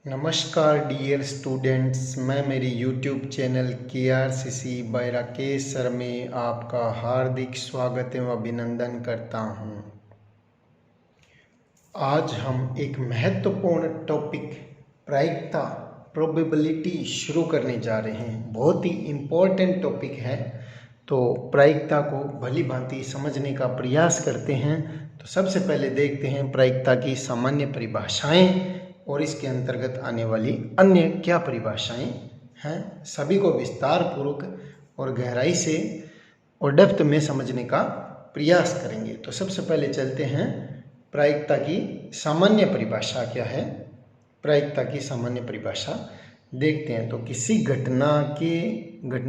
नमस्कार dear students, मैं मेरी YouTube channel KRCC by Rakesh sir में आपका हार्दिक स्वागत एवं अभिनंदन करता हूं। आज हम एक महत्वपूर्ण टॉपिक प्रायिकता प्रोबेबिलिटी शुरू करने जा रहे हैं। बहुत ही इम्पोर्टेंट टॉपिक है, तो प्रायिकता को भली भांति समझने का प्रयास करते हैं। तो सबसे पहले देखते हैं प्रायिकता की सामान्य परिभाषाएं और इसके अंतर्गत आने वाली अन्य क्या परिभाषाएं हैं। सभी को विस्तार पूर्वक और गहराई से और डेप्थ में समझने का प्रयास करेंगे। तो सबसे पहले चलते हैं प्रायिकता की सामान्य परिभाषा क्या है। प्रायिकता की सामान्य परिभाषा देखते हैं। तो किसी घटना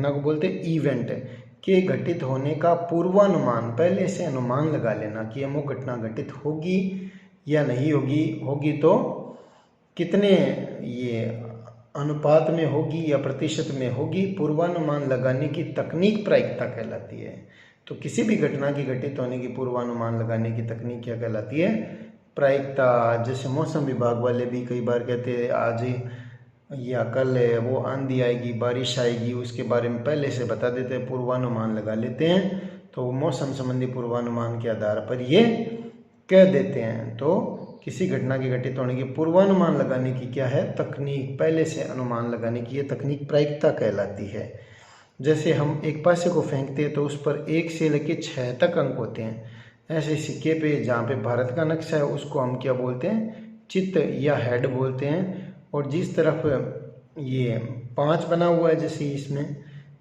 को बोलते हैं इवेंट के घटित होने का पूर्वानुमान, पहले से अनुमान लगा लेना कि वो घटना घटित होगी या नहीं होगी, होगी तो कितने ये अनुपात में होगी या प्रतिशत में होगी, पूर्वानुमान लगाने की तकनीक प्रायिकता कहलाती है। तो किसी भी घटना की घटित होने की पूर्वानुमान लगाने की तकनीक क्या कहलाती है? प्रायिकता। जैसे मौसम विभाग वाले भी कई बार कहते हैं आज या कल वो आंधी आएगी, बारिश आएगी, उसके बारे में पहले से बता देते हैं, पूर्वानुमान लगा लेते हैं। तो मौसम संबंधी पूर्वानुमान के आधार पर ये कह देते हैं। तो किसी घटना के घटित होने की पूर्वानुमान लगाने की क्या है? तकनीक, पहले से अनुमान लगाने की ये तकनीक प्रायिकता कहलाती है। जैसे हम एक पासे को फेंकते हैं तो उस पर 1 से लेकर 6 तक अंक होते हैं। ऐसे सिक्के पे जहाँ पे भारत का नक्शा है उसको हम क्या बोलते हैं? चित्त या हेड बोलते हैं। और जिस तरफ ये 5 बना हुआ है जैसे इसमें,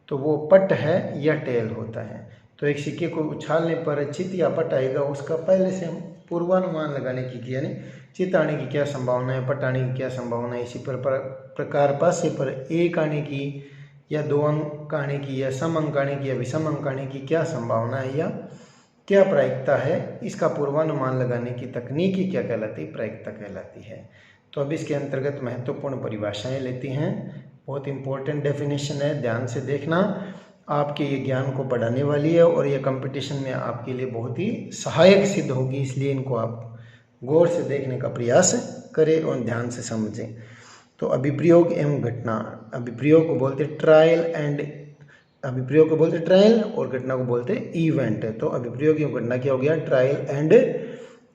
तो वो पट है या टेल होता है। तो एक सिक्के को उछालने पर चित्त या पट आएगा, उसका पहले से हम पूर्वानुमान लगाने की, यानी चित्त आने की क्या संभावना है, पट आने की क्या संभावना है। इसी प्रकार पासे पर 1 आने की या 2 अंक आने की या सम अंक आने की या विषम अंक आने की क्या संभावना है या क्या प्रायिकता है, इसका पूर्वानुमान लगाने की तकनीक ही क्या कहलाती है? प्रायिकता कहलाती है। तो अब इसके अंतर्गत महत्वपूर्ण परिभाषाएं लेती हैं। बहुत इंपॉर्टेंट डेफिनेशन है, ध्यान से देखना, आपके ये ज्ञान को बढ़ाने वाली है और ये कंपटीशन में आपके लिए बहुत ही सहायक सिद्ध होगी। इसलिए इनको आप गौर से देखने का प्रयास करें और ध्यान से समझें। तो अभिप्रयोग एवं घटना, अभिप्रयोग को बोलते ट्रायल एंड, अभिप्रयोग को बोलते ट्रायल और घटना को बोलते इवेंट। तो अभिप्रयोग एवं घटना क्या हो गया? Trial and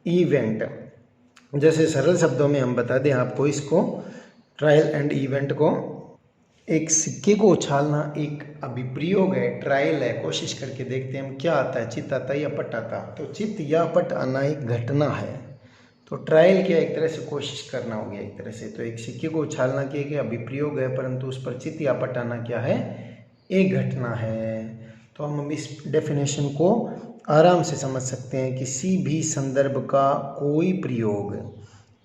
event. जैसे सरल शब्दों में हम बता दें आपको इसको, ट्रायल एंड इवेंट को, एक सिक्के को उछालना एक अभिप्रयोग है, ट्रायल है, कोशिश करके देखते हैं हम क्या आता है, चित्त आता है या पट आता है। तो चित्त या पट आना एक घटना है। तो ट्रायल क्या, एक तरह से कोशिश करना हो गया एक तरह से। तो एक सिक्के को उछालना क्या अभिप्रयोग है, परंतु उस पर चित्त या पट आना क्या है? एक घटना है। तो हम इस डेफिनेशन को आराम से समझ सकते हैं। किसी भी संदर्भ का कोई प्रयोग,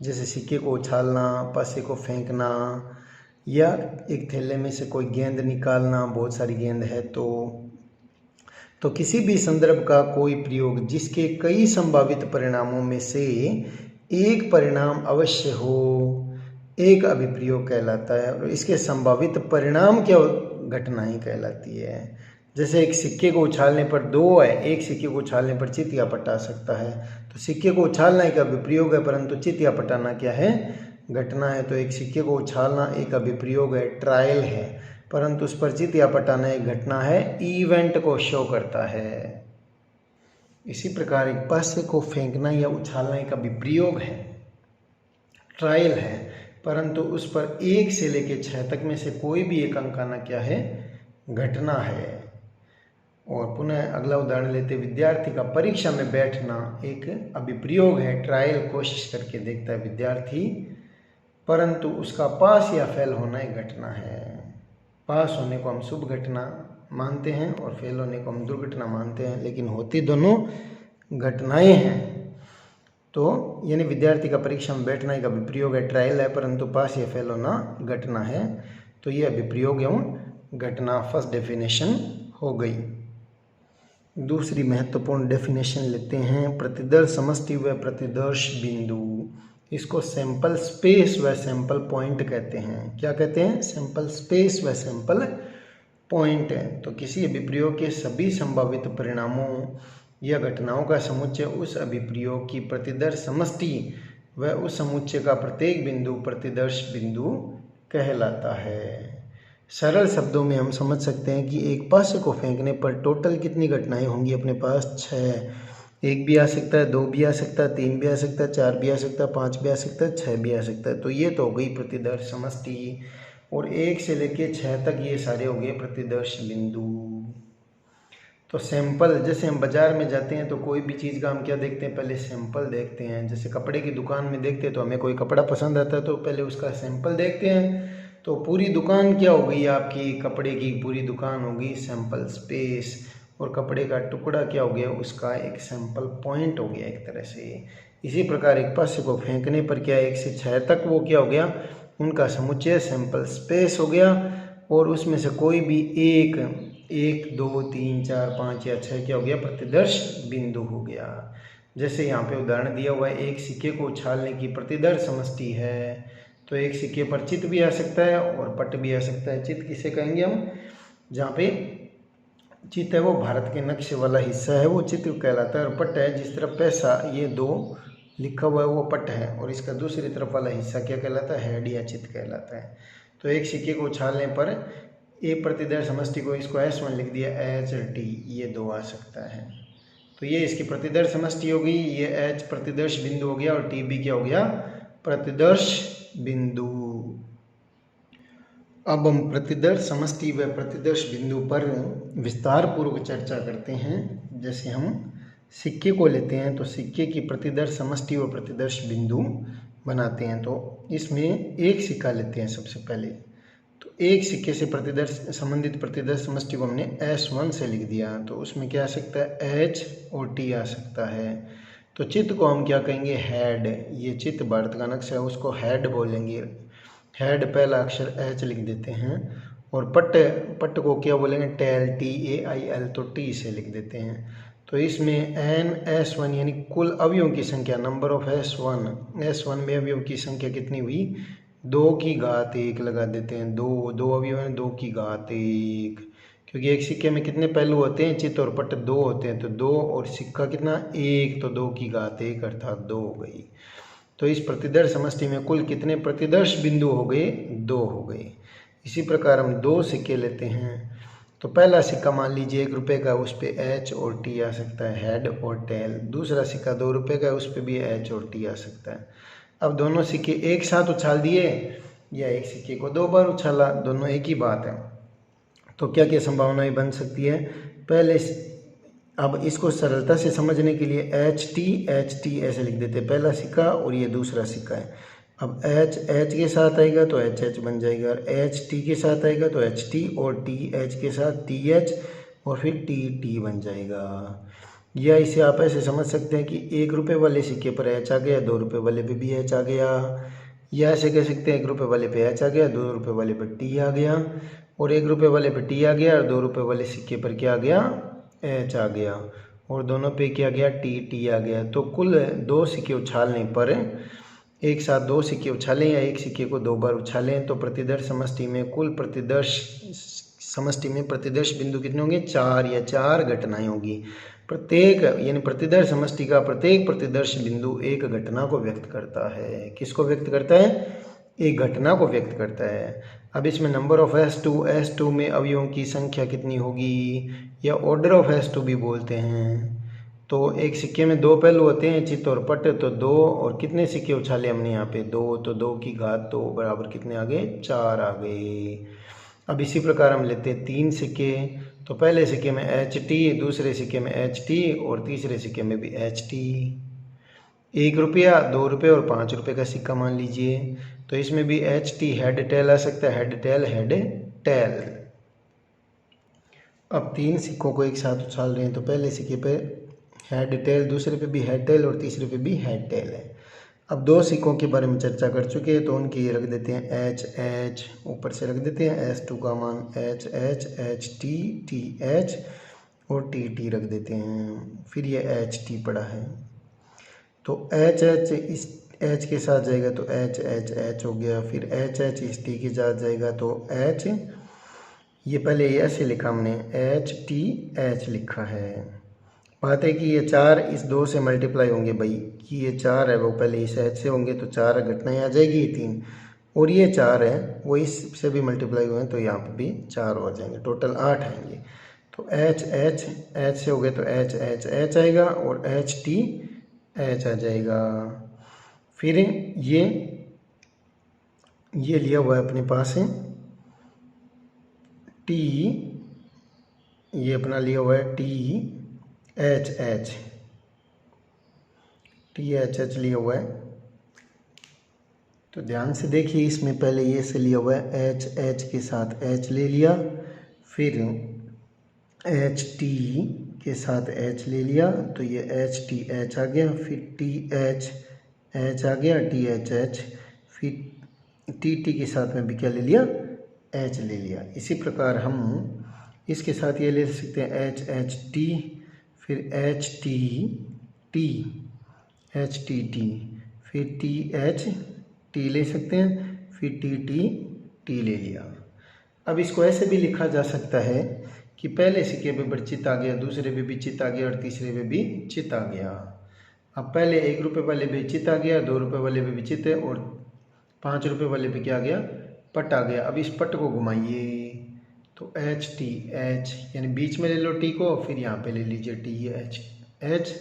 जैसे सिक्के को उछालना, पासे को फेंकना, या एक थैले में से कोई गेंद निकालना, बहुत सारी गेंद है, तो किसी भी संदर्भ का कोई प्रयोग जिसके कई संभावित परिणामों में से एक परिणाम अवश्य हो, एक अभिप्रयोग कहलाता है। और इसके संभावित परिणाम क्या घटनाएं कहलाती है। जैसे एक सिक्के को उछालने पर 2 है, एक सिक्के को उछालने पर चित्त या पट आ सकता है। तो सिक्के को उछालना एक अभिप्रयोग है, परंतु चित्त या पट आना क्या है? घटना है। तो एक सिक्के को उछालना एक अभिप्रयोग है, ट्रायल है, परंतु उस पर चित्त या पट आना एक घटना है, इवेंट को शो करता है। इसी प्रकार एक पासे को फेंकना या उछालना एक अभिप्रयोग है, ट्रायल है, परंतु उस पर 1 से लेकर 6 तक में से कोई भी एक अंक आना क्या है? घटना है। और पुनः अगला उदाहरण लेते, विद्यार्थी का परीक्षा में बैठना एक अभिप्रयोग है, ट्रायल, कोशिश करके देखता है विद्यार्थी, परंतु उसका पास या फेल होना एक घटना है। पास होने को हम शुभ घटना मानते हैं और फेल होने को हम दुर्घटना मानते हैं, लेकिन होती दोनों घटनाएं हैं। तो यानी विद्यार्थी का परीक्षा में बैठना एक अभिप्रयोग है, ट्रायल है, परंतु पास या फेल होना घटना है। तो ये अभिप्रयोग एवं घटना फर्स्ट डेफिनेशन हो गई। दूसरी महत्वपूर्ण डेफिनेशन लेते हैं, प्रतिदर्श समष्टि व प्रतिदर्श बिंदु। इसको सैंपल स्पेस व सैंपल पॉइंट कहते हैं। क्या कहते हैं? सैंपल स्पेस व सैंपल पॉइंट है। तो किसी अभिप्रयोग के सभी संभावित परिणामों या घटनाओं का समुच्चय उस अभिप्रयोग की प्रतिदर्श समष्टि वह उस समुच्चय का प्रत्येक बिंदु प्रतिदर्श बिंदु कहलाता है। सरल शब्दों में हम समझ सकते हैं कि एक पासे को फेंकने पर टोटल कितनी घटनाएं होंगी अपने पास? 6। एक भी आ सकता है, दो भी आ सकता है, तीन भी आ सकता है, चार भी आ सकता है, पाँच भी आ सकता है, 6 भी आ सकता है। तो ये तो हो गई प्रतिदर्श समष्टि, और 1 से लेके 6 तक ये सारे हो गए प्रतिदर्श बिंदु। तो सैंपल, जैसे हम बाज़ार में जाते हैं तो कोई भी चीज़ का हम क्या देखते हैं? पहले सैंपल देखते हैं। जैसे कपड़े की दुकान में देखते हैं तो हमें कोई कपड़ा पसंद आता है तो पहले उसका सैंपल देखते हैं। तो पूरी दुकान क्या हो गई आपकी? कपड़े की पूरी दुकान हो गई सैंपल स्पेस, और कपड़े का टुकड़ा क्या हो गया? उसका एक सैंपल पॉइंट हो गया एक तरह से। इसी प्रकार एक पासे को फेंकने पर क्या 1 से 6 तक वो क्या हो गया? उनका समुच्चय सैंपल स्पेस हो गया, और उसमें से कोई भी एक 2 3 4 5 या 6 क्या हो गया? प्रतिदर्श बिंदु हो गया। जैसे यहाँ पे उदाहरण दिया हुआ है, एक सिक्के को उछालने की प्रतिदर्श समष्टि है। तो एक सिक्के पर चित्त भी आ सकता है और पट भी आ सकता है। चित्त किसे कहेंगे हम? जहाँ पे चित्त है वो भारत के नक्शे वाला हिस्सा है, वो चित्त कहलाता है। और पट है जिस तरफ पैसा ये 2 लिखा हुआ है वो पट है, और इसका दूसरी तरफ वाला हिस्सा क्या कहलाता है? हेड या चित्त कहलाता है। तो एक सिक्के को उछालने पर एक प्रतिदर्श समष्टि को, इसको S1 लिख दिया, HT, ये 2 आ सकता है। तो ये इसकी प्रतिदर्श समष्टि हो गई, ये H प्रतिदर्श बिंदु हो गया, और TB क्या हो गया? प्रतिदर्श बिंदु। अब हम प्रतिदर्श समष्टि व प्रतिदर्श बिंदु पर विस्तार पूर्वक चर्चा करते हैं। जैसे हम सिक्के को लेते हैं तो सिक्के की प्रतिदर्श समष्टि व प्रतिदर्श बिंदु बनाते हैं। तो इसमें एक सिक्का लेते हैं सबसे पहले। तो एक सिक्के से प्रतिदर्श संबंधित प्रतिदर्श समष्टि को हमने S1 से लिख दिया, तो उसमें क्या आ सकता है? H और T आ सकता है। तो चित्त को हम क्या कहेंगे? हेड। ये चित्त भारत का नक्शा है, उसको हेड बोलेंगे। हेड पहला अक्षर H लिख देते हैं, और पट को क्या बोलेंगे? टेल, TAIL, तो T से लिख देते हैं। तो इसमें NS1 यानी कुल अवयवों की संख्या, नंबर ऑफ S1 में अवयव की संख्या कितनी हुई? 2 की घात 1 लगा देते हैं। 2 अवयव हैं, 2 की घात 1, क्योंकि एक सिक्के में कितने पहलू होते हैं? चित्त और पट 2 होते हैं। तो 2 और सिक्का कितना? 1, तो 2 की घात 1 अर्थात 2 हो गई। तो इस प्रतिदर्श समष्टि में कुल कितने प्रतिदर्श बिंदु हो गए? 2 हो गए। इसी प्रकार हम 2 सिक्के लेते हैं। तो पहला सिक्का मान लीजिए 1 रुपये का, उस पर H और T आ सकता है, हेड और टेल। दूसरा सिक्का 2 रुपये का, उस पर भी H और T आ सकता है। अब दोनों सिक्के एक साथ उछाल दिए, या एक सिक्के को 2 बार उछाला, दोनों एक ही बात है। तो क्या क्या संभावनाएं बन सकती है? पहले अब इसको सरलता से समझने के लिए HT ऐसे लिख देते हैं, पहला सिक्का और ये दूसरा सिक्का है। अब H के साथ आएगा तो HH बन जाएगा, और HT के साथ आएगा तो HT, और TH के साथ TH, और फिर TT बन जाएगा। या इसे आप ऐसे समझ सकते हैं कि 1 रुपये वाले सिक्के पर H आ गया, 2 रुपये वाले पे भी H आ गया। या ऐसे कह सकते हैं 1 रुपये वाले पे H आ गया, 2 रुपये वाले पे T आ गया, और 1 रुपये वाले पे T आ गया, और 2 रुपये वाले सिक्के पर क्या आ गया? H आ गया, और दोनों पे क्या गया? TT आ गया। तो कुल 2 सिक्के उछालने पर, एक साथ 2 सिक्के उछालें या एक सिक्के को 2 बार उछालें, तो प्रतिदर्श समष्टि में कुल प्रतिदर्श समष्टि में प्रतिदर्श बिंदु कितने होंगे? 4 या 4 घटनाएं होगी। प्रत्येक यानी प्रतिदर्श समष्टि का प्रत्येक प्रतिदर्श बिंदु एक घटना को व्यक्त करता है। किसको व्यक्त करता है? एक घटना को व्यक्त करता है। अब इसमें नंबर ऑफ S2 में अवयवों की संख्या कितनी होगी, या ऑर्डर ऑफ S2 भी बोलते हैं। तो एक सिक्के में 2 पहलू होते हैं, चित्त और पट। तो 2 और कितने सिक्के उछाले हमने यहाँ पे? 2, तो 2 की घात 2 बराबर कितने आ गए? 4 आ गए। अब इसी प्रकार हम लेते हैं 3 सिक्के। तो पहले सिक्के में HT, दूसरे सिक्के में HT, और तीसरे सिक्के में भी HT। 1 रुपया, 2 रुपये और 5 रुपये का सिक्का मान लीजिए, तो इसमें भी HT हेड टेल आ सकता है, हेड टेल। अब 3 सिक्कों को एक साथ उछाल रहे हैं, तो पहले सिक्के पे हेड टेल, दूसरे पे भी हेड टेल, और तीसरे पे भी हेड टेल है। अब 2 सिक्कों के बारे में चर्चा कर चुके हैं, तो उनकी रख देते हैं HH, ऊपर से रख देते हैं S2 का मान HH, HT, TH और TT रख देते हैं। फिर ये HT पड़ा है, तो HH इस H के साथ जाएगा तो HH हो गया। फिर HH इस T के साथ जाएगा तो H, ये पहले ऐसे लिखा हमने HTH लिखा है। बात है कि ये 4 इस 2 से मल्टीप्लाई होंगे भाई, कि ये 4 है वो पहले इस h से होंगे तो 4 घटनाएँ आ जाएगी 3, और ये 4 है वो इससे भी मल्टीप्लाई हुए हैं तो यहाँ पर भी 4 हो जाएंगे, टोटल 8 आएंगे। तो h से हो गए तो h आएगा और h आ जाएगा। फिर ये लिया हुआ है अपने पास है t, ये अपना लिया हुआ है THH लिया हुआ है। तो ध्यान से देखिए, इसमें पहले ये से लिया हुआ है H के साथ H ले लिया, फिर HT के साथ H ले लिया तो ये HTH आ गया, फिर THH आ गया THH, फिर TT के साथ में भी क्या ले लिया, H ले लिया। इसी प्रकार हम इसके साथ ये ले सकते हैं HHT, फिर HTT, फिर THT ले सकते हैं, फिर TTT ले लिया। अब इसको ऐसे भी लिखा जा सकता है कि पहले सिक्के पे बड़ी चित आ गया, दूसरे पे भी चित आ गया और तीसरे पे भी चित आ गया। अब पहले 1 रुपये वाले पे चित आ गया, 2 रुपये वाले पे भी चित है और 5 रुपये वाले पे क्या आ गया, पट आ गया। अब इस पट को घुमाइए तो HTH, यानी बीच में ले लो T को, फिर यहाँ पे ले लीजिए THH।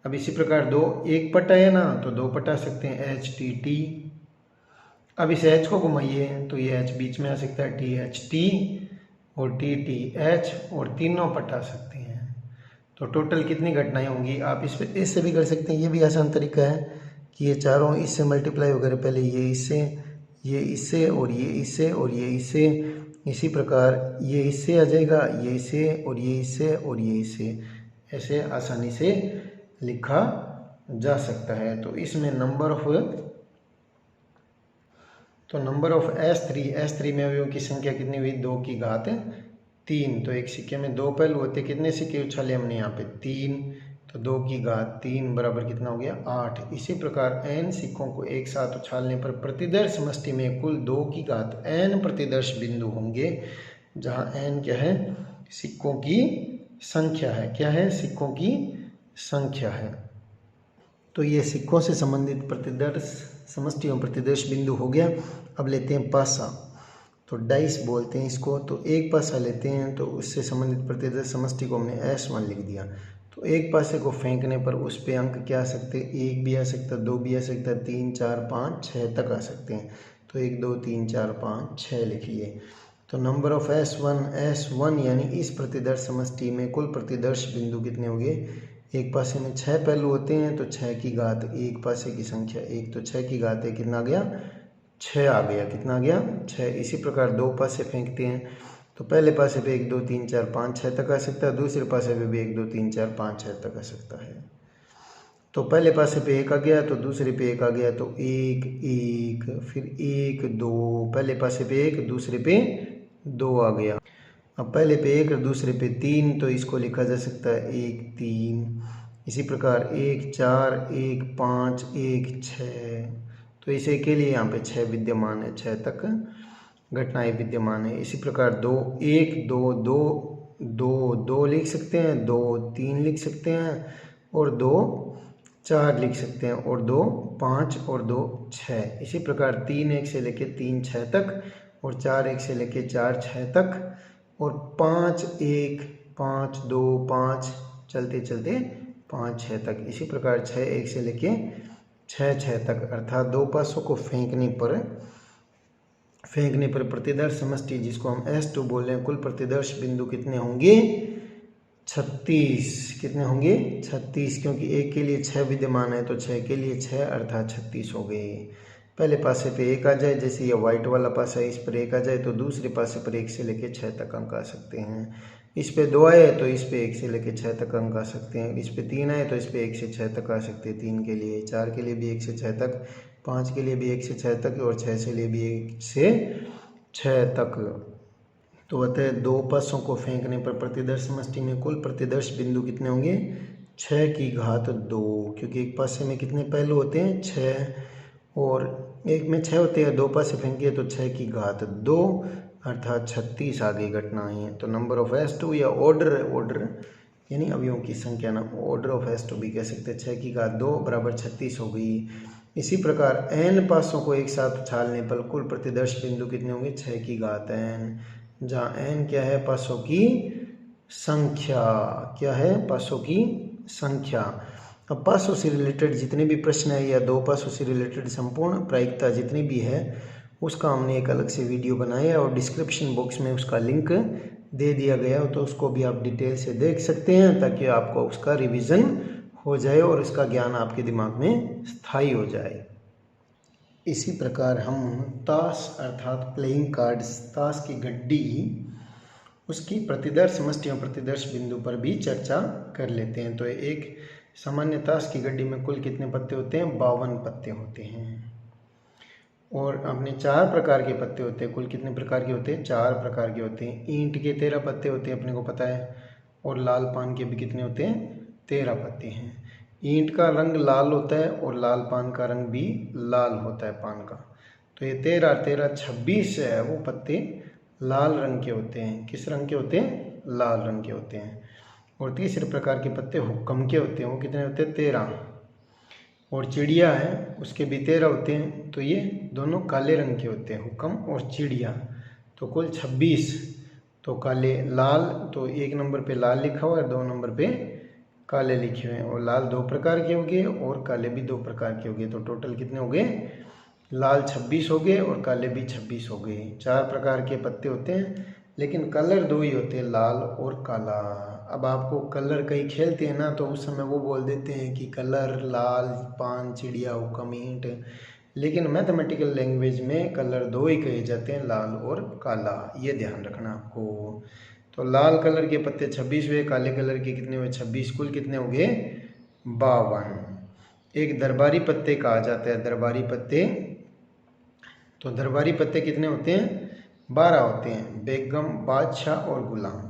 अब इसी प्रकार एक पट है ना तो 2 पट आ सकते हैं HTT। अब इस H को घुमाइए तो ये H बीच में आ सकता है THT और TTH, और तीनों पट आ सकते हैं। तो टोटल कितनी घटनाएं होंगी, आप इससे भी कर सकते हैं। ये भी आसान तरीका है कि ये चारों इससे मल्टीप्लाई वगैरह, पहले ये इससे और ये इससे और ये इससे, इसी प्रकार ये इससे आ जाएगा, ये इससे और ये इससे और ये इससे, ऐसे आसानी से लिखा जा सकता है। तो इसमें नंबर ऑफ S3 में अवयवों की संख्या कितनी हुई, 2 की घात 3। तो एक सिक्के में 2 पहलू होते, कितने सिक्के उछाले हमने यहाँ पे 3, तो 2 की घात 3 बराबर कितना हो गया 8। इसी प्रकार n सिक्कों को एक साथ उछालने पर प्रतिदर्श समष्टि में कुल 2 की घात n प्रतिदर्श बिंदु होंगे, जहाँ n क्या है, सिक्कों की संख्या है। क्या है, सिक्कों की संख्या है। तो ये सिक्कों से संबंधित प्रतिदर्श समष्टि एवं प्रतिदर्श बिंदु हो गया। अब लेते हैं पासा, तो डाइस बोलते हैं इसको। तो एक पासा लेते हैं तो उससे संबंधित प्रतिदर्श समष्टि को हमने S1 लिख दिया। तो एक पासे को फेंकने पर उस पे अंक क्या आ सकते हैं, 1 भी आ सकता है, 2 भी आ सकता है, 3 4 5 6 तक आ सकते हैं। तो 1 2 3 4 5 6 लिख लिए। तो नंबर ऑफ S1 यानी इस प्रतिदर्श समष्टि में कुल प्रतिदर्श बिंदु कितने हो गए, एक पासे में 6 पहलू होते हैं तो 6 की घात एक पासे की संख्या 1, तो 6 की घात 1 कितना आ गया, 6 आ गया। कितना आ गया, 6। इसी प्रकार 2 पासे फेंकते हैं तो पहले पासे पे 1 2 3 4 5 6 तक आ सकता है, दूसरे पासे पे भी 1 2 3 4 5 6 तक आ सकता है। तो पहले पासे पे 1 आ गया तो दूसरे पे 1 आ गया, तो 1 1, फिर 1 2, पहले पासे पे 1 दूसरे पे 2 आ गया। अब पहले पे 1 और दूसरे पे 3, तो इसको लिखा जा सकता है 1 3। इसी प्रकार 1 4 1 5 1 6, तो इसे के लिए यहाँ पे 6 विद्यमान है, 6 तक घटनाएं विद्यमान है। इसी प्रकार 2 1 2 2 2 2 लिख सकते हैं, 2 3 लिख सकते हैं, और 2 4 लिख सकते हैं, और 2 5 और 2 6। इसी प्रकार 3 1 से लेके 3 6 तक, और 4 1 से लेके 4 6 तक, और 5 1 5 2 5 चलते चलते 5 6 तक। इसी प्रकार 6 1 से लेके 6 6 तक, अर्थात 2 पासों को फेंकने पर प्रतिदर्श समष्टि, जिसको हम S2 बोल रहे हैं, कुल प्रतिदर्श बिंदु कितने होंगे, 36। कितने होंगे, 36, क्योंकि एक के लिए 6 विद्यमान है तो 6 के लिए 6 अर्थात 36 हो गए। पहले पासे पे 1 आ जाए, जैसे ये वाइट वाला पासा है, इस पर 1 आ जाए तो दूसरे पासे पर 1 से लेके 6 तक अंक आ सकते हैं। इस पे 2 आए तो इस पे 1 से लेके 6 तक अंक आ सकते हैं। इस पे 3 आए तो इस पे 1 से 6 तक आ सकते हैं 3 के लिए, 4 के लिए भी 1 से 6 तक, 5 के लिए भी 1 से 6 तक, और 6 से लिए भी 1 से 6 तक। तो अतः 2 पासों को फेंकने पर प्रतिदर्श समष्टि में कुल प्रतिदर्श बिंदु कितने होंगे, 6 की घात 2, क्योंकि एक पासे में कितने पहलू होते हैं, 6, और एक में 6 होते हैं, 2 पासे फेंकिए तो 6 की घात 2 अर्थात 36 आ गई घटनाएं। तो नंबर ऑफ S2 या ऑर्डर यानी अवयवों की संख्या ना, order of S to B कह सकते हैं। 6 की घात 2 बराबर 36 हो गई। इसी प्रकार n पासों को एक साथ उछालने पर कुल प्रतिदर्श बिंदु कितने होंगे? 6 की घात n, जहाँ n क्या है? पासों की संख्या। क्या है? पासों की संख्या। अब पासों से रिलेटेड जितने भी प्रश्न है या दो पासों से रिलेटेड संपूर्ण प्रायिकता जितनी भी है उसका हमने एक अलग से वीडियो बनाया है और डिस्क्रिप्शन बॉक्स में उसका लिंक दे दिया गया हो, तो उसको भी आप डिटेल से देख सकते हैं ताकि आपको उसका रिवीजन हो जाए और इसका ज्ञान आपके दिमाग में स्थायी हो जाए। इसी प्रकार हम ताश अर्थात प्लेइंग कार्ड्स, ताश की गड्डी, उसकी प्रतिदर्श समष्टि और प्रतिदर्श बिंदु पर भी चर्चा कर लेते हैं। तो एक सामान्य ताश की गड्डी में कुल कितने पत्ते होते हैं? 52 पत्ते होते हैं। और अपने 4 प्रकार के पत्ते होते हैं। कुल कितने प्रकार के होते हैं? 4 प्रकार के होते हैं। ईंट के 13 पत्ते होते हैं, अपने को पता है। और लाल पान के भी कितने होते हैं? 13 पत्ते हैं। ईंट का रंग लाल होता है और लाल पान का रंग भी लाल होता है पान का। तो ये 13 13 26 है वो पत्ते लाल रंग के होते हैं। किस रंग के होते हैं? लाल रंग के होते हैं। और तीसरे प्रकार के पत्ते हुक्कम के होते हैं। वो कितने होते हैं? 13। और चिड़िया है उसके भी 13 होते हैं। तो ये दोनों काले रंग के होते हैं, हुक्कम और चिड़िया। तो कुल 26। तो काले लाल, तो 1 नंबर पे लाल लिखा हुआ है, 2 नंबर पे काले लिखे हुए हैं। और लाल 2 प्रकार के हो गए और काले भी 2 प्रकार के हो गए। तो टोटल कितने हो गए? लाल 26 हो गए और काले भी 26 हो गए। 4 प्रकार के पत्ते होते हैं लेकिन कलर 2 ही होते हैं, लाल और काला। अब आपको कलर कई खेलते हैं ना, तो उस समय वो बोल देते हैं कि कलर लाल पान चिड़िया हुक्कम ईंट, लेकिन मैथमेटिकल लैंग्वेज में कलर 2 ही कहे जाते हैं, लाल और काला। ये ध्यान रखना आपको। तो लाल कलर के पत्ते 26 हुए, काले कलर के कितने हुए? 26। कुल कितने हो गए? 52। एक दरबारी पत्ते कहा जाता है, दरबारी पत्ते। तो दरबारी पत्ते कितने होते हैं? 12 होते हैं। बेगम, बादशाह और गुलाम।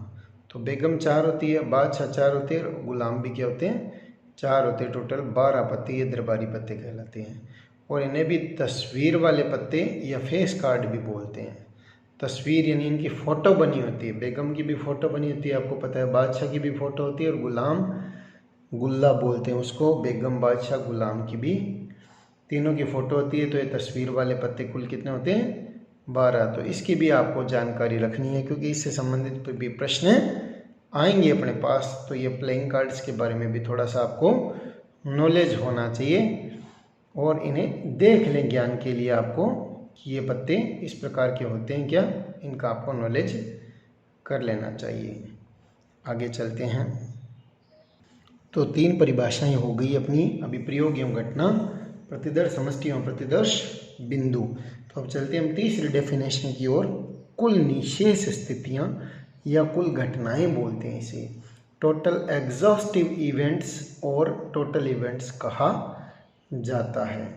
तो बेगम 4 होती है, बादशाह 4 होते हैं और गुलाम भी क्या होते हैं? 4 होते हैं। टोटल 12 पत्ते ये दरबारी पत्ते कहलाते हैं। और इन्हें भी तस्वीर वाले पत्ते या फेस कार्ड भी बोलते हैं। तस्वीर यानी इनकी फ़ोटो बनी होती है। बेगम की भी फ़ोटो बनी होती है, आपको पता है। बादशाह की भी फ़ोटो होती है और गुलाम, गुल्ला बोलते हैं उसको। बेगम, बादशाह, गुलाम की भी तीनों की फ़ोटो होती है। तो ये तस्वीर वाले पत्ते कुल कितने होते हैं? 12। तो इसकी भी आपको जानकारी रखनी है क्योंकि इससे संबंधित भी प्रश्न आएंगे अपने पास। तो ये प्लेइंग कार्ड्स के बारे में भी थोड़ा सा आपको नॉलेज होना चाहिए और इन्हें देख लें ज्ञान के लिए आपको कि ये पत्ते इस प्रकार के होते हैं क्या, इनका आपको नॉलेज कर लेना चाहिए। आगे चलते हैं। तो 3 परिभाषाएं हो गई अपनी। अभी प्रयोग एवं घटना, प्रतिदर्श समष्टि एवं प्रतिदर्श बिंदु। तो अब चलते हैं हम तीसरी डेफिनेशन की ओर। कुल निशेष स्थितियां या कुल घटनाएं बोलते हैं इसे। टोटल एग्जॉस्टिव इवेंट्स और टोटल इवेंट्स कहा जाता है।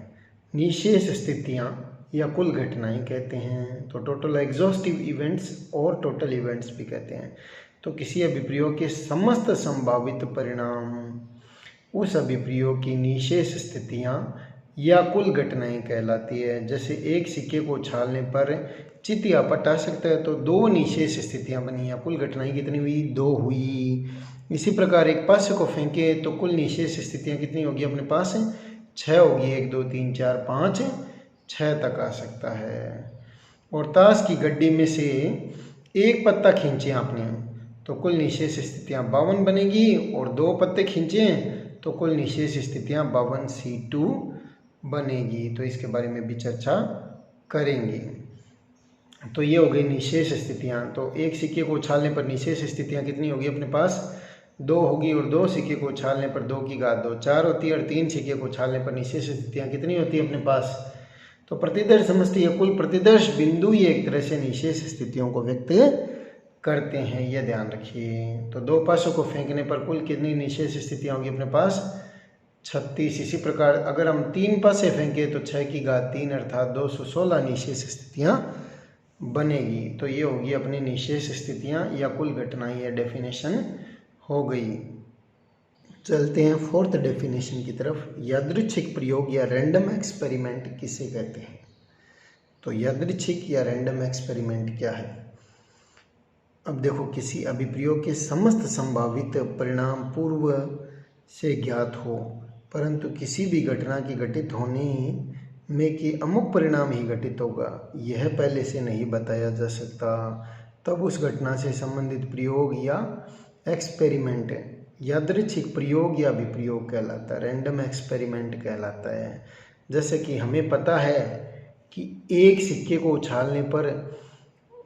निशेष स्थितियां या कुल घटनाएं कहते हैं। तो टोटल एग्जॉस्टिव इवेंट्स और टोटल इवेंट्स भी कहते हैं। तो किसी अभिप्रयोग के समस्त संभावित परिणाम उस अभिप्रयोग की निशेष स्थितियां या कुल घटनाएं कहलाती है। जैसे एक सिक्के को उछालने पर चितिया पट आ सकता है, तो 2 निशेष स्थितियां बनी या कुल घटनाएं कितनी हुई? 2 हुई। इसी प्रकार एक पासे को फेंके तो कुल निशेष स्थितियां कितनी होगी अपने पास? 6 होगी। 1 2 3 4 5 6 तक आ सकता है। और ताश की गड्डी में से एक पत्ता खींचे आपने तो कुल निशेष स्थितियां 52 बनेगी, और 2 पत्ते खींचे तो कुल निशेष स्थितियां 52C2 बनेगी। तो इसके बारे में भी चर्चा करेंगे। तो ये हो गई निशेष स्थितियां। तो एक सिक्के को उछालने पर निशेष स्थितियां कितनी होगी अपने पास? 2 होगी। और 2 सिक्के को उछालने पर 2 की घात 2 4 होती है। और 3 सिक्के को उछालने पर निशेष स्थितियां कितनी होती है अपने पास? तो प्रतिदर्श समष्टि या कुल प्रतिदर्श बिंदु ही एक तरह से निशेष स्थितियों को व्यक्त करते हैं, यह ध्यान रखिए। तो 2 पासों को फेंकने पर कुल कितनी निशेष स्थितियां होगी अपने पास? 36। इसी प्रकार अगर हम 3 पासे फेंके तो 6 की घात 3 अर्थात 216 निशेष स्थितियां बनेगी। तो ये होगी अपनी निशेष स्थितियां या कुल घटनाएं, या डेफिनेशन हो गई। चलते हैं 4th डेफिनेशन की तरफ। यादृच्छिक प्रयोग या रैंडम एक्सपेरिमेंट किसे कहते हैं? तो यादृच्छिक या रैंडम एक्सपेरिमेंट क्या है? अब देखो, किसी अभिप्रयोग के समस्त संभावित परिणाम पूर्व से ज्ञात हो, परंतु किसी भी घटना की घटित होने में कि अमुक परिणाम ही घटित होगा, यह पहले से नहीं बताया जा सकता, तब उस घटना से संबंधित प्रयोग या एक्सपेरिमेंट यादृच्छिक प्रयोग या विप्रयोग कहलाता है, रैंडम एक्सपेरिमेंट कहलाता है। जैसे कि हमें पता है कि एक सिक्के को उछालने पर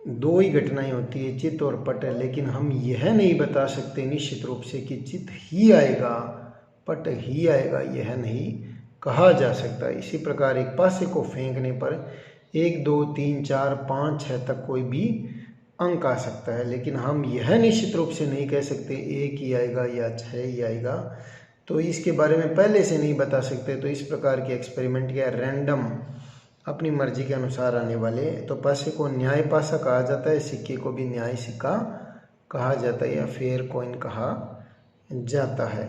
दो ही घटनाएं होती है, चित्त और पट, लेकिन हम यह नहीं बता सकते निश्चित रूप से कि चित्त ही आएगा, पट ही आएगा, यह नहीं कहा जा सकता। इसी प्रकार एक पासे को फेंकने पर 1 2 3 4 5 6 तक कोई भी अंक आ सकता है, लेकिन हम यह निश्चित रूप से नहीं कह सकते 1 ही आएगा या 6 ही आएगा, तो इसके बारे में पहले से नहीं बता सकते। तो इस प्रकार के एक्सपेरिमेंट या रैंडम अपनी मर्जी के अनुसार आने वाले, तो पासे को न्याय पासा कहा जाता है, सिक्के को भी न्याय सिक्का कहा जाता है या फेयर कॉइन कहा जाता है।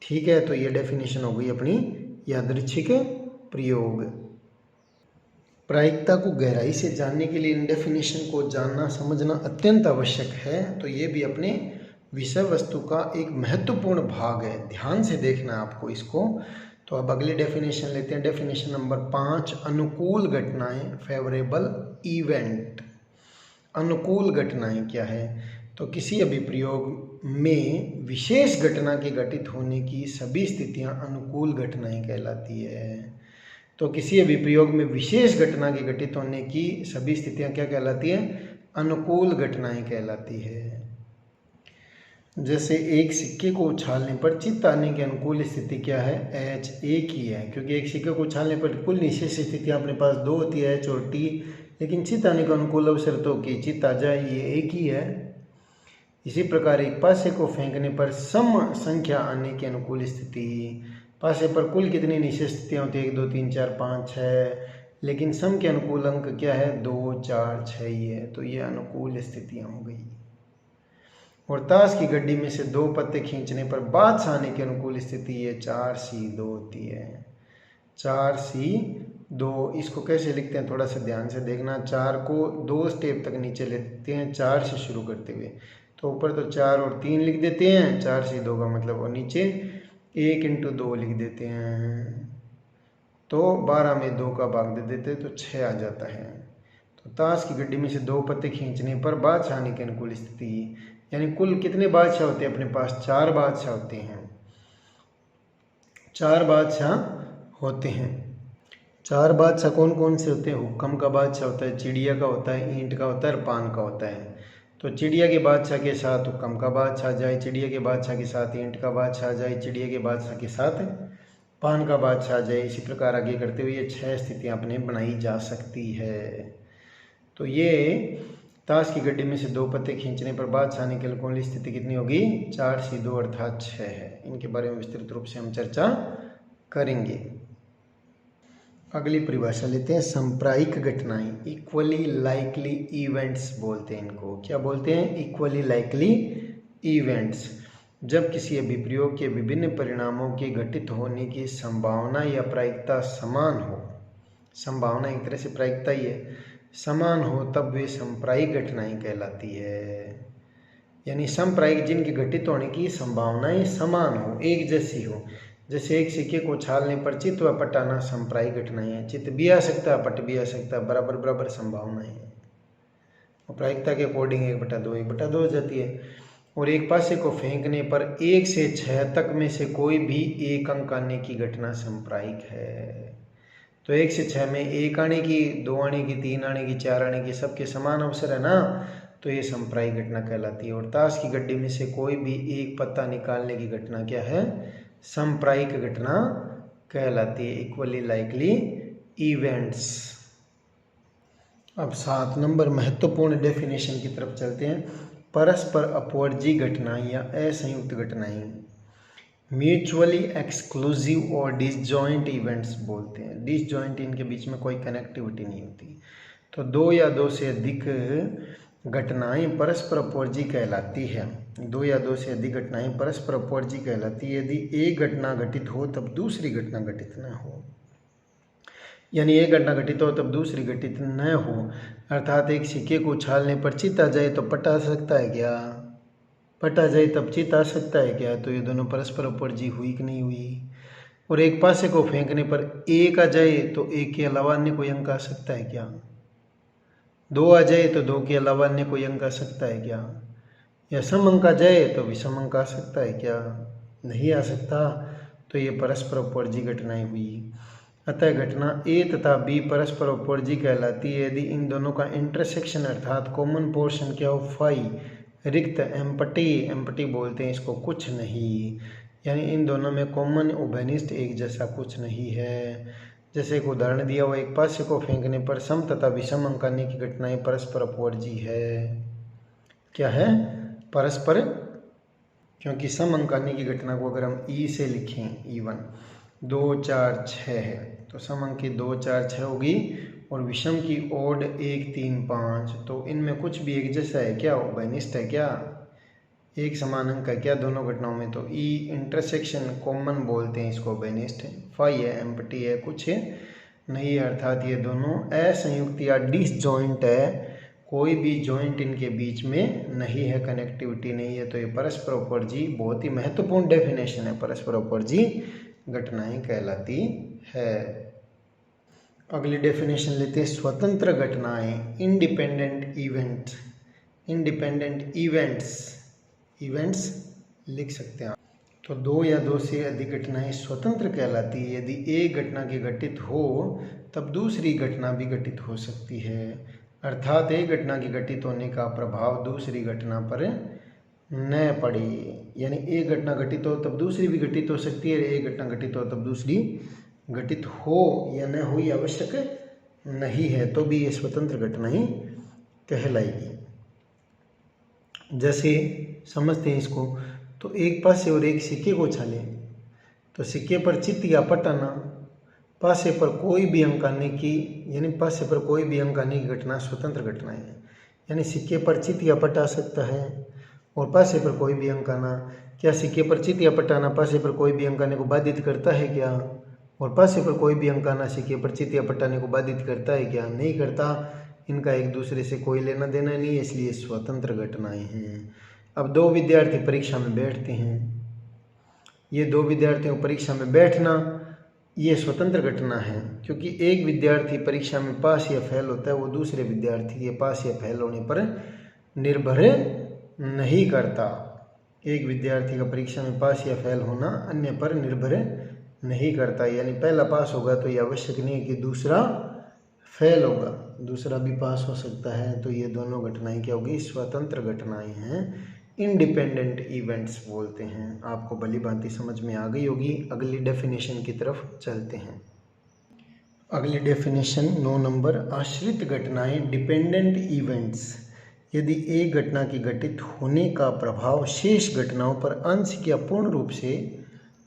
ठीक है, तो ये डेफिनेशन हो गई अपनी यादृच्छिक प्रयोग। प्रायिकता को गहराई से जानने के लिए इन डेफिनेशन को जानना समझना अत्यंत आवश्यक है। तो ये भी अपने विषय वस्तु का एक महत्वपूर्ण भाग है, ध्यान से देखना आपको इसको। तो अब अगली डेफिनेशन लेते हैं, डेफिनेशन नंबर 5, अनुकूल घटनाएं, फेवरेबल इवेंट। अनुकूल घटनाएं क्या है? तो किसी अभिप्रयोग में विशेष घटना के घटित होने की सभी स्थितियां अनुकूल घटनाएं कहलाती है। तो किसी अभिप्रयोग में विशेष घटना के घटित होने की सभी स्थितियां क्या कहलाती है? अनुकूल घटनाएं कहलाती है। जैसे एक सिक्के को उछालने पर चित्त आने की अनुकूल स्थिति क्या है? H, एक ही है, क्योंकि एक सिक्के को उछालने पर कुल निश्चित स्थितियां अपने पास 2 होती है, H और T, लेकिन चित्त आने का अनुकूल अवसर तो कि चित्त आ जाए, ये एक ही है। इसी प्रकार एक पासे को फेंकने पर सम संख्या आने की अनुकूल स्थिति, पासे पर कुल कितनी निश्चित स्थितियाँ होती है? 1 2 3 4 5 6, लेकिन सम के अनुकूल अंक क्या है? 2 4 6 ही है, तो ये अनुकूल स्थितियाँ हो गई। और ताश की गड्डी में से 2 पत्ते खींचने पर बादशाह आने की अनुकूल स्थिति ये 4 C2 होती है। 4 C2, इसको कैसे लिखते हैं थोड़ा सा ध्यान से देखना। 4 को 2 स्टेप तक नीचे लेते हैं 4 से शुरू करते हुए, तो ऊपर तो 4 और 3 लिख देते हैं, 4 C2 का मतलब, और नीचे 1 × 2 लिख देते हैं, तो 12 में 2 का भाग दे देते हैं तो 6 आ जाता है। तो ताश की गड्डी में से 2 पत्ते खींचने पर बादशाह आने की अनुकूल स्थिति, यानी कुल कितने बादशाह होते हैं अपने पास? 4 बादशाह होते हैं, 4 बादशाह होते हैं। 4 बादशाह कौन कौन से होते हैं? हुक्म का बादशाह होता है, चिड़िया का होता है, ईंट का होता है और पान का होता है। तो चिड़िया के बादशाह के साथ हुक्म का बादशाह जाए, चिड़िया के बादशाह के साथ ईंट का बादशाह जाए, चिड़िया के बादशाह के साथ पान का बादशाह जाए। इसी प्रकार आगे करते हुए 6 स्थितियाँ अपने बनाई जा सकती है। तो ये ताश की गड्डी में से 2 पत्ते खींचने पर बादशाह आने की अनुकूल स्थिति कितनी होगी? 4 C2 अर्थात 6 है। इनके बारे में विस्तृत रूप से हम चर्चा करेंगे। अगली परिभाषा लेते हैं, सांप्रायिक घटनाएं, इक्वली लाइकली इवेंट्स बोलते हैं इनको। क्या बोलते हैं? Equally likely events. जब किसी अभिप्रयोग के विभिन्न परिणामों के घटित होने की संभावना या प्रायिकता समान हो, संभावना एक तरह से प्रायिकता ही है, समान हो, तब वे सांप्रायिक घटनाएं कहलाती है। यानी सांप्रायिक, जिनके घटित होने की संभावनाएं समान हो, एक जैसी हो। जैसे एक सिक्के को उछालने पर चित्त व पट आना सांप्रायिक घटनाएं हैं, चित्त भी आ सकता है, पट भी आ सकता है, बराबर बराबर संभावनाएं हैं। और प्रायिकता के अकॉर्डिंग 1/2 हो जाती है। और एक पासे को फेंकने पर 1 से 6 तक में से कोई भी एक अंक आने की घटना सांप्रायिक है। तो 1 से 6 में 1 आने की, 2 आने की, 3 आने की, 4 आने की, सबके समान अवसर है ना, तो ये सांप्रायिक घटना कहलाती है। और ताश की गड्डी में से कोई भी एक पत्ता निकालने की घटना क्या है? सांप्रायिक घटना कहलाती है, इक्वली लाइकली इवेंट्स। अब 7 नंबर महत्वपूर्ण डेफिनेशन की तरफ चलते हैं, परस्पर अपवर्जी घटनाएं या असंयुक्त घटनाएं, म्यूचुअली एक्सक्लूसिव और डिसजॉइंट इवेंट्स बोलते हैं। डिसजॉइंट, इनके बीच में कोई कनेक्टिविटी नहीं होती। तो 2 या 2 से अधिक घटनाएं परस्पर अपवर्जी कहलाती है। 2 या 2 से अधिक घटनाएं परस्पर अपवर्जी कहलाती है। यदि एक घटना घटित हो तब दूसरी घटना घटित न हो। यानी एक घटना घटित हो तब दूसरी घटित न हो। अर्थात एक सिक्के को उछालने पर चित आ जाए तो पट आ सकता है क्या? पट आ जाए तब चित आ सकता है क्या? तो ये दोनों परस्पर अपोरजी हुई कि नहीं हुई? और एक पासे को फेंकने पर एक आ जाए तो एक के अलावा अन्य कोई अंक आ सकता है क्या? दो आ जाए तो दो के अलावा अन्य कोई अंक आ सकता है क्या? या सम अंक आ जाए तो विषम अंक आ सकता है क्या? नहीं आ सकता। तो ये परस्पर अपोरजी घटनाएं हुई। अतः घटना ए तथा बी परस्पर अपोरजी कहलाती है यदि इन दोनों का इंटरसेक्शन अर्थात कॉमन पोर्शन क्या हो फाई रिक्त एम्पटी बोलते हैं इसको कुछ नहीं, यानी इन दोनों में कॉमन उभयनिष्ठ एक जैसा कुछ नहीं है। जैसे एक उदाहरण दिया हुआ, एक पासे को फेंकने पर सम तथा विषम अंक आने की घटनाएं परस्पर अपोरजी है। क्या है? परस्पर, क्योंकि सम अंक आने की घटना को अगर हम ई से लिखें E1 2 4 6 है तो सम अंक की 2 4 6 होगी और विषम की ओड 1 3 5। तो इनमें कुछ भी एक जैसा है क्या? उभयनिष्ठ है क्या? एक समान अंक है क्या दोनों घटनाओं में? तो ई इंटरसेक्शन कॉमन बोलते हैं इसको, उभयनिष्ठ है। फाई है, एम्पटी है, कुछ है नहीं है। अर्थात ये दोनों असंयुक्त या डिसजॉइंट है, कोई भी जॉइंट इनके बीच में नहीं है, कनेक्टिविटी नहीं है। तो ये परस्पर अपोरजी बहुत ही महत्वपूर्ण डेफिनेशन है, परस्पर अपोरजी घटनाएं कहलाती है। अगली डेफिनेशन लेते हैं, स्वतंत्र घटनाएं, इंडिपेंडेंट इवेंट। इंडिपेंडेंट इवेंट्स लिख सकते हैं। तो दो या दो से अधिक घटनाएं स्वतंत्र कहलाती है। यदि एक घटना के घटित हो तब दूसरी घटना भी घटित हो सकती है। अर्थात एक घटना के घटित होने का प्रभाव दूसरी घटना पर न पड़े। यानी एक घटना घटित हो तब दूसरी भी घटित हो सकती है, एक घटना घटित हो तब दूसरी घटित हो या न हो ये आवश्यक नहीं है, तो भी ये स्वतंत्र घटनाएं कहलाएगी। जैसे समझते हैं इसको, तो एक पासे और एक सिक्के को उछालें तो सिक्के पर चित्त या पट आना, पासे पर कोई भी अंक आने की, यानी पासे पर कोई भी अंक आने की घटना स्वतंत्र घटनाएं है। यानी सिक्के पर चित्त या पट आ सकता है और पासे पर कोई भी अंक आना। क्या सिक्के पर चित्त या पट आना पासे पर कोई भी अंक आने को बाधित करता है क्या? और पासे पर कोई भी अंक आना सिक्के पर चित्त या पट आने को बाधित करता है क्या? नहीं करता। इनका एक दूसरे से कोई लेना देना नहीं है, इसलिए स्वतंत्र घटनाएं हैं। अब दो विद्यार्थी परीक्षा में बैठते हैं, ये दो विद्यार्थियों को परीक्षा में बैठना ये स्वतंत्र घटना है, क्योंकि एक विद्यार्थी परीक्षा में पास या फेल होता है वो दूसरे विद्यार्थी के पास या फेल होने पर निर्भर नहीं करता। एक विद्यार्थी का परीक्षा में पास या फेल होना अन्य पर निर्भर नहीं करता। यानी पहला पास होगा तो ये आवश्यक नहीं है कि दूसरा फेल होगा, दूसरा भी पास हो सकता है। तो ये दोनों घटनाएं क्या होगी? स्वतंत्र घटनाएं हैं, इंडिपेंडेंट इवेंट्स बोलते हैं। आपको भली भांति समझ में आ गई होगी। अगली डेफिनेशन की तरफ चलते हैं। अगली डेफिनेशन 9 नंबर, आश्रित घटनाएं, डिपेंडेंट इवेंट्स। यदि एक घटना की घटित होने का प्रभाव शेष घटनाओं पर आंशिक या पूर्ण रूप से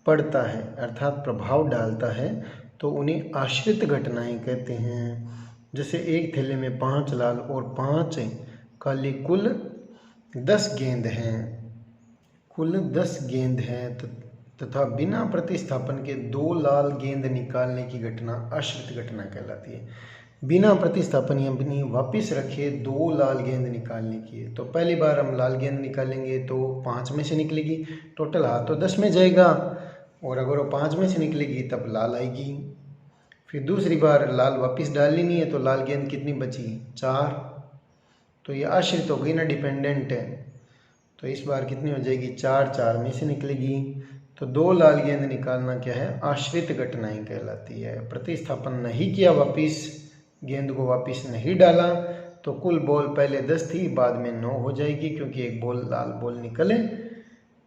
पड़ता है, अर्थात प्रभाव डालता है, तो उन्हें आश्रित घटनाएं कहते हैं। जैसे एक थैले में 5 लाल और 5 काली कुल 10 गेंद हैं, कुल 10 गेंद हैं तथा बिना प्रतिस्थापन के 2 लाल गेंद निकालने की घटना आश्रित घटना कहलाती है। बिना प्रतिस्थापन यानी वापिस रखे 2 लाल गेंद निकालने की, तो पहली बार हम लाल गेंद निकालेंगे तो 5 में से निकलेगी, टोटल हाथ तो 10 में जाएगा, और अगर वो 5 में से निकलेगी तब लाल आएगी। फिर दूसरी बार लाल वापस डालनी नहीं है तो लाल गेंद कितनी बची? 4। तो ये आश्रित हो गई ना, डिपेंडेंट है, तो इस बार कितनी हो जाएगी? 4 4 में से निकलेगी। तो 2 लाल गेंद निकालना क्या है? आश्रित घटनाएं कहलाती है। प्रतिस्थापन नहीं किया, वापिस गेंद को वापिस नहीं डाला, तो कुल बॉल पहले 10 थी, बाद में 9 हो जाएगी, क्योंकि एक बॉल लाल बॉल निकल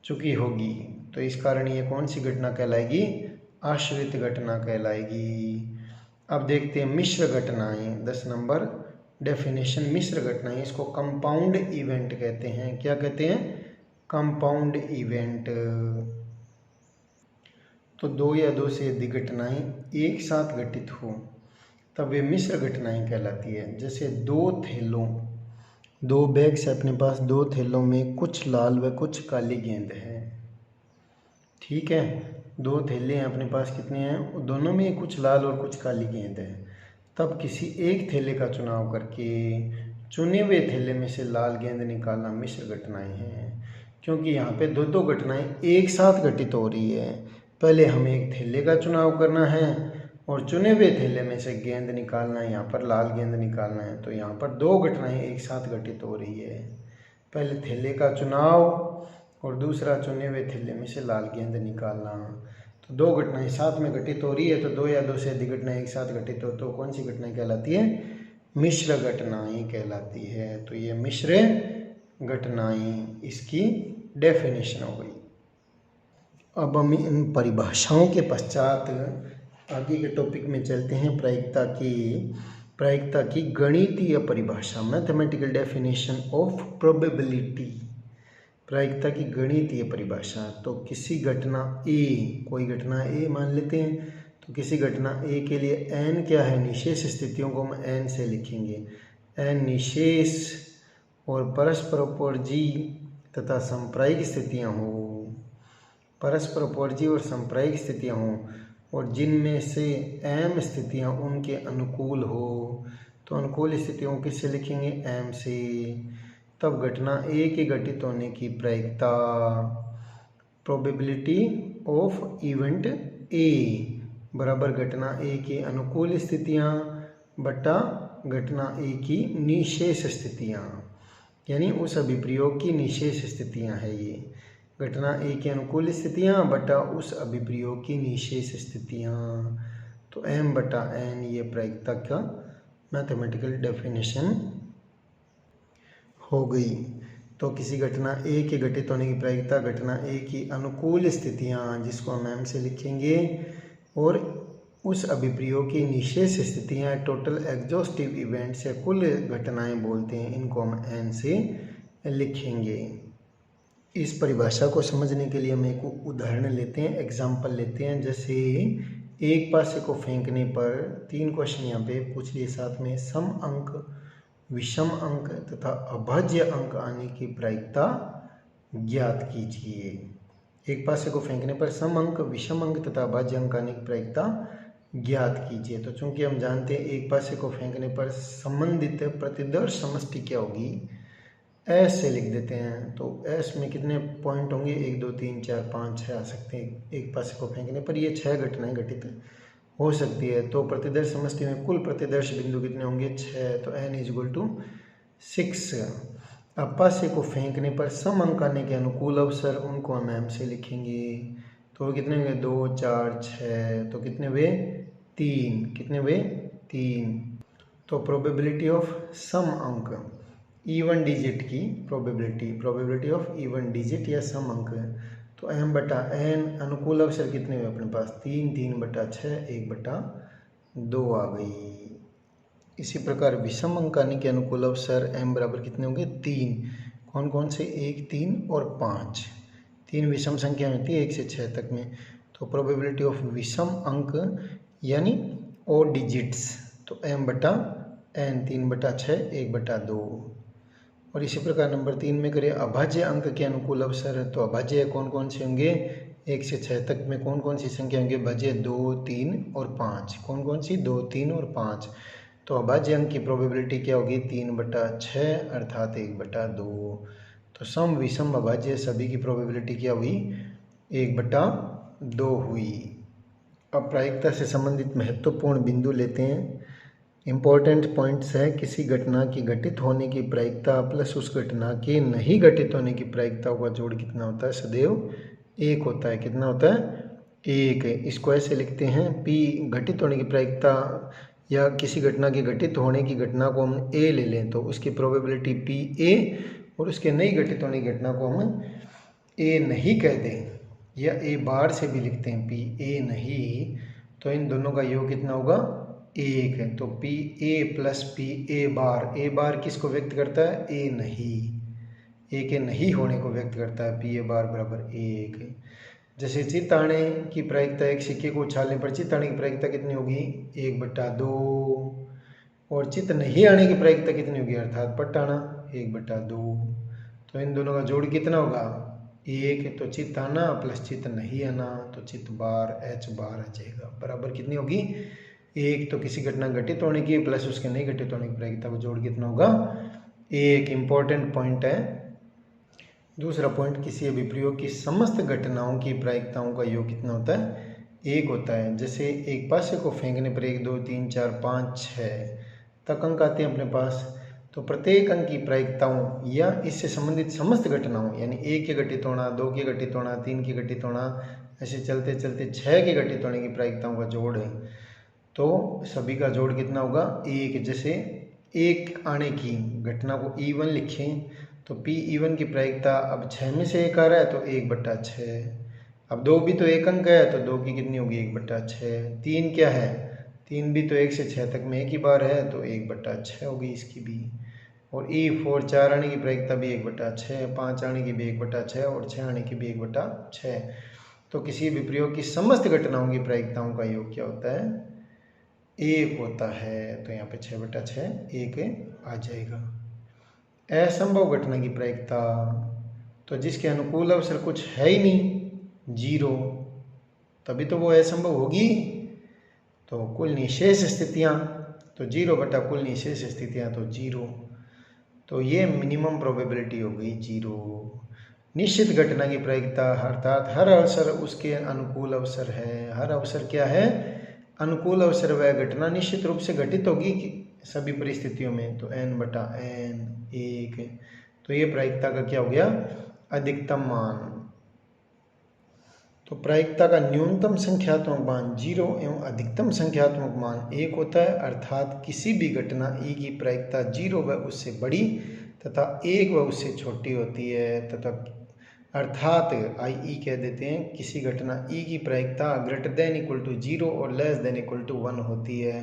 चुकी होगी। तो इस कारण ये कौन सी घटना कहलाएगी? आश्रित घटना कहलाएगी। अब देखते हैं मिश्र घटनाएं, 10 नंबर डेफिनेशन, मिश्र घटनाएं, इसको कंपाउंड इवेंट कहते हैं। क्या कहते हैं? Compound event. तो 2 या 2 से अधिक घटनाएं एक साथ घटित हो तब वे मिश्र घटनाएं कहलाती है। जैसे 2 थैलों, 2 बैग्स है अपने पास, 2 थैलों में कुछ लाल व कुछ काली गेंद है, ठीक है। 2 थैले हैं अपने पास, कितने हैं? दोनों में कुछ लाल और कुछ काली गेंद है। तब किसी एक थैले का चुनाव करके चुने हुए थैले में से लाल गेंद निकालना मिश्र घटनाएं हैं। क्योंकि यहाँ पे दो दो घटनाएं एक साथ घटित हो रही है। पहले हमें एक थैले का चुनाव करना है और चुने हुए थैले में से गेंद निकालना है, यहाँ पर लाल गेंद निकालना है। तो यहाँ पर दो घटनाएं एक साथ घटित हो रही है, पहले थैले का चुनाव और दूसरा चुने हुए थैले में से लाल गेंद निकालना। तो दो घटनाएं साथ में घटित हो रही है, तो दो या दो से अधिक घटनाएं एक साथ घटित हो तो कौन सी घटना कहलाती है? मिश्र घटनाएं कहलाती है। तो ये मिश्र घटनाएं इसकी डेफिनेशन हो गई। अब हम इन परिभाषाओं के पश्चात आगे के टॉपिक में चलते हैं। प्रायिकता की गणितीय परिभाषा, मैथमेटिकल डेफिनेशन ऑफ प्रोबेबिलिटी। प्रायिकता की गणितीय परिभाषा। तो किसी घटना ए, कोई घटना ए मान लेते हैं, तो किसी घटना ए के लिए एन क्या है? निशेष स्थितियों को हम एन से लिखेंगे। एन निशेष और परस्पर अपवर्जी तथा संप्रायिक स्थितियां हो, परस्पर अपवर्जी और संप्रायिक स्थितियां हो, और जिनमें से एम स्थितियां उनके अनुकूल हो। तो अनुकूल स्थितियों को किससे लिखेंगे? एम से। तब घटना ए के घटित होने की प्रायिकता, प्रोबेबिलिटी ऑफ इवेंट ए बराबर घटना ए की अनुकूल स्थितियां बटा घटना ए की निशेष स्थितियां, यानी उस अभिप्रयोग की निशेष स्थितियां है ये। घटना ए की अनुकूल स्थितियां बटा उस अभिप्रयोग की निशेष स्थितियां। तो एम बटा एन ये प्रायिकता का मैथमेटिकल डेफिनेशन हो गई। तो किसी घटना ए के घटित होने की प्रायिकता घटना ए की अनुकूल स्थितियां, जिसको हम एम से लिखेंगे, और उस अभिप्रयोग की निशेष स्थितियां, टोटल एग्जॉस्टिव इवेंट्स या कुल घटनाएं बोलते हैं, इनको हम एन से लिखेंगे। इस परिभाषा को समझने के लिए हम एक उदाहरण लेते हैं, एग्जाम्पल लेते हैं। जैसे एक पासे को फेंकने पर 3 क्वेश्चन यहाँ पे पूछ लिए साथ में, सम अंक, विषम अंक तथा अभाज्य अंक आने की प्रायिकता ज्ञात कीजिए। एक पासे को फेंकने पर सम अंक, विषम अंक तथा अभाज्य अंक आने की प्रायिकता ज्ञात कीजिए। तो चूंकि हम जानते हैं एक पासे को फेंकने पर संबंधित प्रतिदर्श समष्टि क्या होगी, एस से लिख देते हैं। तो एस में कितने पॉइंट होंगे? 1 2 3 4 5 6 आ सकते हैं एक पासे को फेंकने पर। ये 6 घटनाएं घटित हो सकती है। तो प्रतिदर्श समष्टि में कुल प्रतिदर्श बिंदु कितने होंगे? 6। तो n = 6। अब पासे को फेंकने पर सम अंक आने के अनुकूल अवसर, उनको हम एम से लिखेंगे। तो कितने हुए? 2 4 6। तो कितने हुए? 3। कितने हुए? 3। तो प्रोबेबिलिटी ऑफ सम अंक, इवन डिजिट की प्रोबेबिलिटी ऑफ इवन डिजिट या सम अंक, तो m बटा n। अनुकूल अवसर कितने हुए अपने पास? 3। 3 बटा 6 1 बटा 2 आ गई। इसी प्रकार विषम अंक आने के अनुकूल अवसर m बराबर कितने होंगे? 3। कौन कौन से? 1 3 और 5। 3 विषम संख्या होती है 1 से 6 तक में। तो प्रोबेबिलिटी ऑफ विषम अंक यानी ओ डिजिट्स, तो m बटा n। 3 बटा 6 1 बटा 2। और इसी प्रकार नंबर 3 में करें अभाज्य अंक के अनुकूल अवसर। तो अभाज्य कौन कौन से होंगे? 1 से 6 तक में कौन कौन सी संख्या होंगे? भाज्य 2 3 और 5। कौन कौन सी? 2 3 और 5। तो अभाज्य अंक की प्रोबेबिलिटी क्या होगी? 3 बटा 6 अर्थात 1 बटा 2। तो सम विषम अभाज्य सभी की प्रोबेबिलिटी क्या हुई? 1 बटा 2 हुई। अब प्रायिकता से संबंधित महत्वपूर्ण बिंदु लेते हैं। इम्पोर्टेंट पॉइंट्स है, किसी घटना की घटित होने की प्रायिकता प्लस उस घटना के नहीं घटित होने की प्रायिकताओं का जोड़ कितना होता है? सदैव 1 होता है। कितना होता है? 1। इसको ऐसे लिखते हैं, P घटित होने की प्रायिकता या किसी घटना के घटित होने की घटना को हम A ले लें तो उसकी प्रोबेबिलिटी PA, और उसके नहीं घटित होने की घटना को हम A नहीं कह दें या A बार से भी लिखते हैं PA नहीं, तो इन दोनों का योग कितना होगा? 1 है। तो PA plus PA bar, A बार किसको व्यक्त करता है? A नहीं, A के नहीं होने को व्यक्त करता है। PA बार बराबर 1। जैसे चित्त आने की प्रायिकता, एक सिक्के को उछालने पर चित्त आने की प्रायिकता कितनी होगी? 1 बटा 2। और चित्त नहीं आने की प्रायिकता कितनी होगी? अर्थात पट्ट आना, 1 बटा 2। तो इन दोनों का जोड़ कितना होगा? 1। तो चित्त आना प्लस चित्त नहीं आना, तो चित्त बार H बार आ जाएगा, बराबर कितनी होगी? एक तो किसी घटना घटित होने की प्लस उसके नहीं घटित होने की प्रायिकता का जोड़ कितना होगा, एक इम्पॉर्टेंट पॉइंट है। दूसरा पॉइंट, किसी अभिप्रयोग की समस्त घटनाओं की प्रायिकताओं का योग कितना होता है, एक होता है। जैसे एक पासे को फेंकने पर 1 2 3 4 5 6 तक अंक आते हैं अपने पास, तो प्रत्येक अंक की प्रायिकताओं या इससे संबंधित समस्त घटनाओं यानी 1 के घटित होना, 2 के घटित होना, 3 के घटित होना, ऐसे चलते चलते 6 के घटित होने की प्रायिकताओं का जोड़ है। तो सभी का जोड़ कितना होगा, एक। जैसे एक आने की घटना को E1 लिखें तो P1 की प्रायिकता अब 6 में से 1 आ रहा है तो 1/6। अब 2 भी तो एक अंक है तो 2 की कितनी होगी, 1/6। 3 क्या है, 3 भी तो 1 से 6 तक में एक ही बार है तो 1/6 होगी इसकी भी। और E4 4 आने की प्रायिकता भी 1/6, 5 आने की भी 1/6 और 6 आने की भी 1/6। तो किसी भी प्रयोग की समस्त घटनाओं की प्रायिकताओं का योग क्या होता है, 1 होता है। तो यहाँ पे 6/6 1 आ जाएगा। असंभव घटना की प्रायिकता, तो जिसके अनुकूल अवसर कुछ है ही नहीं, 0, तभी तो वो असंभव होगी। तो कुल निशेष स्थितियाँ, तो 0 कुल निशेष स्थितियाँ तो 0, तो ये मिनिमम प्रोबेबिलिटी हो गई 0। निश्चित घटना की प्रायिकता अर्थात हर अवसर उसके अनुकूल अवसर है। हर अवसर क्या है, अनुकूल अवसर। वह घटना निश्चित रूप से घटित होगी सभी परिस्थितियों में, तो n/n 1। तो ये प्रायिकता का क्या हो गया, अधिकतम मान। तो प्रायिकता का न्यूनतम संख्यात्मक मान 0 एवं अधिकतम संख्यात्मक मान 1 होता है। अर्थात किसी भी घटना E की प्रायिकता 0 व उससे बड़ी तथा 1 व उससे छोटी होती है तथा अर्थात IE कह देते हैं, किसी घटना E की प्रायिकता > 0 और < 1 होती है।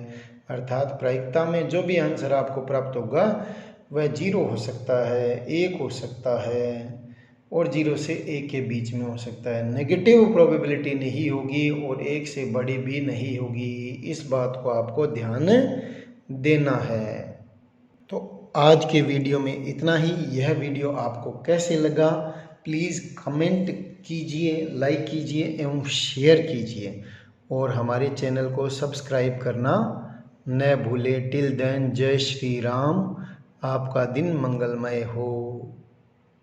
अर्थात प्रायिकता में जो भी आंसर आपको प्राप्त होगा वह 0 हो सकता है, 1 हो सकता है और 0 से 1 के बीच में हो सकता है। नेगेटिव प्रोबेबिलिटी नहीं होगी और 1 से बड़ी भी नहीं होगी। इस बात को आपको ध्यान देना है। तो आज के वीडियो में इतना ही। यह वीडियो आपको कैसे लगा प्लीज़ कमेंट कीजिए, लाइक कीजिए एवं शेयर कीजिए और हमारे चैनल को सब्सक्राइब करना न भूलें। टिल देन, जय श्री राम। आपका दिन मंगलमय हो।